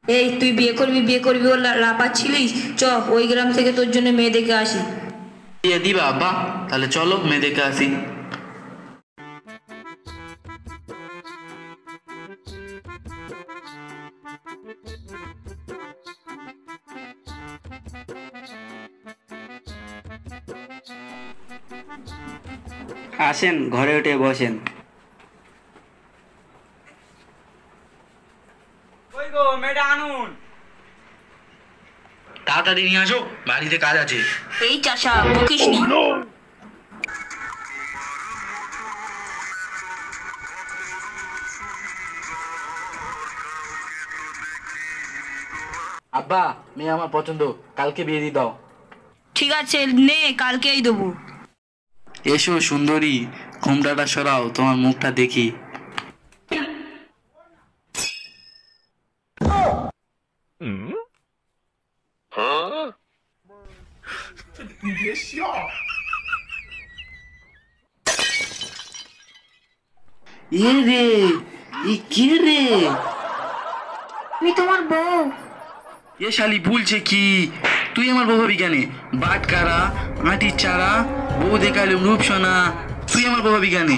এই তুই বিয়ে করবি ও লাপাচ্ছিলিস, চ ওই গ্রাম থেকে তোর জন্য মেয়ে দেখে আসি। বিয়ে দিবা আব্বা? তাহলে চলো মেয়ে দেখে আসি। আসেন, ঘরে উঠে বসেন। কই গো, মেয়েটা আনুন। তাড়াতাড়ি নিয়ে আসো, বাড়িতে কাজ আছে। এই চাষা বকিসনি। আব্বা, মেয়ে আমার পছন্দ, কালকে বিয়ে দিয়ে দাও। ঠিক আছে নে, কালকেই দেবো। এসো সুন্দরী, ঘোমটাটা সরাও, তোমার মুখটা দেখি। এ রে, এ কে রে? আমি তোমার বউ। এ শালি বলছে কি? তুই আমার বউ হবি কেন? বাটকারা, আটির চারা, বউ দেখালে রূপসোনা, তুই আমার বউ হবি কেন?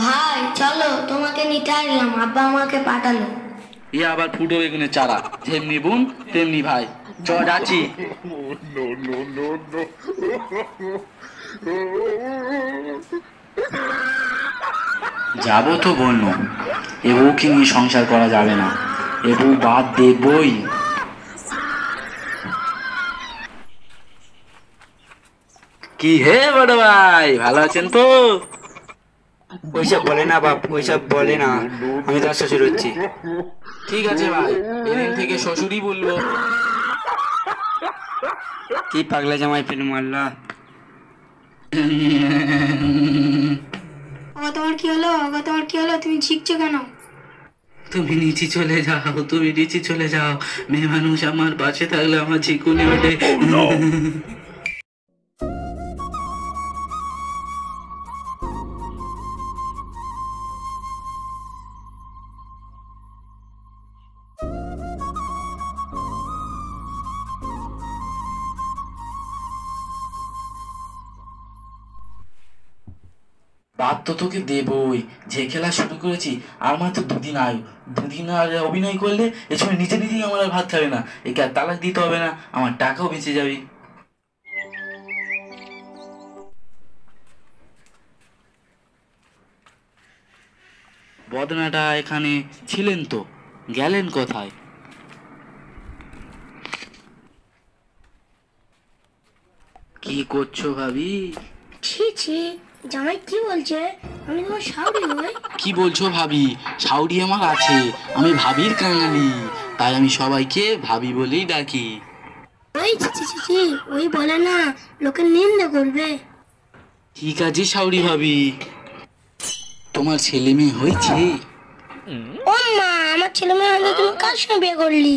ভাই চলো, তোমাকে নিতে আসলাম, আব্বা আমাকে পাঠালো। এ আবার ফুটো বেগুনের চারা, যেমনি বোন তেমনি ভাই। চ যাচ্ছি। যাবো তো বললো, এ বউকে নিয়ে সংসার করা যাবে না, এ বউ বাদ দেবই। কি হে বড় ভাই, ভালো আছেন তো? ওইসব বলে না বাপ, ওইসব বলে না, আমি তার শ্বশুর হচ্ছি। ঠিক আছে ভাই, এদিন থেকে শ্বশুরই বলবো। কি পাগলা জামাই পেল মারলা। তোমার কি হলো? তোমার কি হলো? তুমি ঝিকছো কেন? তুমি নিচে চলে যাও, তুমি নিচে চলে যাও, মেয়ে মানুষ আমার পাশে থাকলে আমার ঝিকুনি ওঠে। বাদ তো তোকে দেবই, যে খেলা শুরু করেছি আর মাত্র দুদিন আয়ু, দুদিন আর অভিনয় করলে এ সময় নিজে নিজেই আমার আর ভাত খাবে না, একে আর তালাক দিতে হবে না, আমার টাকাও বেঁচে যাবে। বদনাটা এখানে ছিলেন তো, গেলেন কোথায়? কি করছো ভাবি? ছি ছি, জামাই কি বলছে? আমি তোমার শাশুড়ি হই। কি বলছো ভাবি? শাউরি আমার আছে, আমি ভাবির কাঙালি, তাই আমি সবাইকে ভাবি বলেই ডাকি। ওই ছি ছি ছি ছি, ওই বলে না, লোকের নিন্দা করবে। ঠিক আছে শাউরি ভাবি, তোমার ছেলে মেয়ে হয়েছে? ও মা, আমার ছেলে মেয়ে হলে তুমি কার সঙ্গে বিয়ে করলি?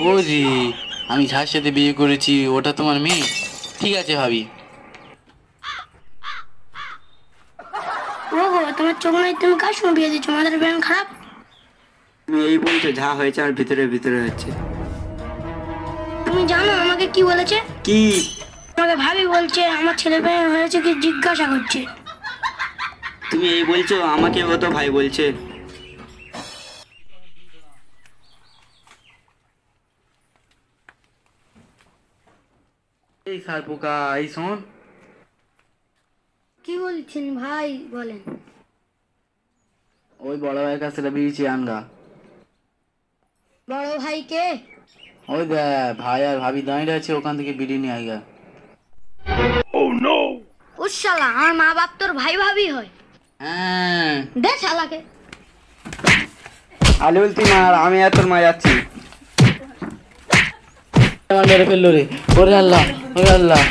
ও রে, আমি যার সাথে বিয়ে করেছি ওটা তোমার মেয়ে? ঠিক আছে ভাবি। ও গো, তোমার চোখ নাই, তুমি কার সঙ্গে বিয়ে দিচ্ছ? আমাদের ব্যান খারাপ। তুমি এই বলছো যা হয়েছে আর ভিতরে ভিতরে হচ্ছে। তুমি জানো আমাকে কি বলেছে? কি? আমাকে ভাবি বলছে, আমার ছেলে মেয়ে হয়েছে কি জিজ্ঞাসা করছে। তুমি এই বলছো, আমাকে ও তো ভাই বলছে। এই সার পোকা, এই শোন। কি বলছেন ভাই, বলেন। ওই বড় ভাইয়ের কাছ থেকে বিড়ি চেয়ে আনগা। বড় ভাই কে? ওই দেখ ভাই আর ভাবি দাঁড়িয়ে আছে, ওখান থেকে বিড়ি নিয়ে আইগা। ও শালা, আমার মা বাপ তোর ভাই ভাবি হয়? হ্যাঁ। দে শালাকে। আলে বলতি মার, আমি আর তোর মা যাচ্ছি। আমার মেরে ফেললো রে, ওরে আল্লাহ, ওরে আল্লাহ।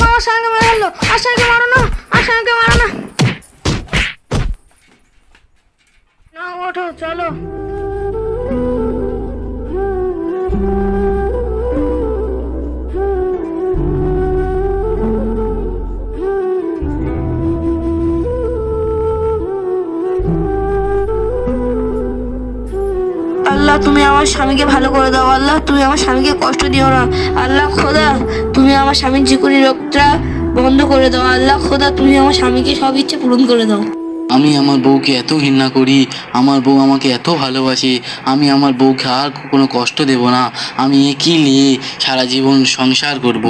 আমার সঙ্গে মেরে ফেললো, আর সঙ্গে মারো না, আর আমাকে মারো না। না ওঠো, চলো। আল্লাহ তুমি আমার স্বামীকে ভালো করে দাও। আল্লাহ তুমি আমার স্বামীকে কষ্ট দিও না। আল্লাহ খোদা তুমি আমার স্বামীর চিকুনি রোগটা বন্ধ করে দাও। আল্লাহ খোদা তুমি আমার স্বামীকে সব ইচ্ছে পূরণ করে দাও। আমি আমার বউকে এত ঘৃণা করি, আমার বউ আমাকে এত ভালোবাসে, আমি আমার বউকে আর কোনো কষ্ট দেব না। আমি একই নিয়ে সারা জীবন সংসার করব।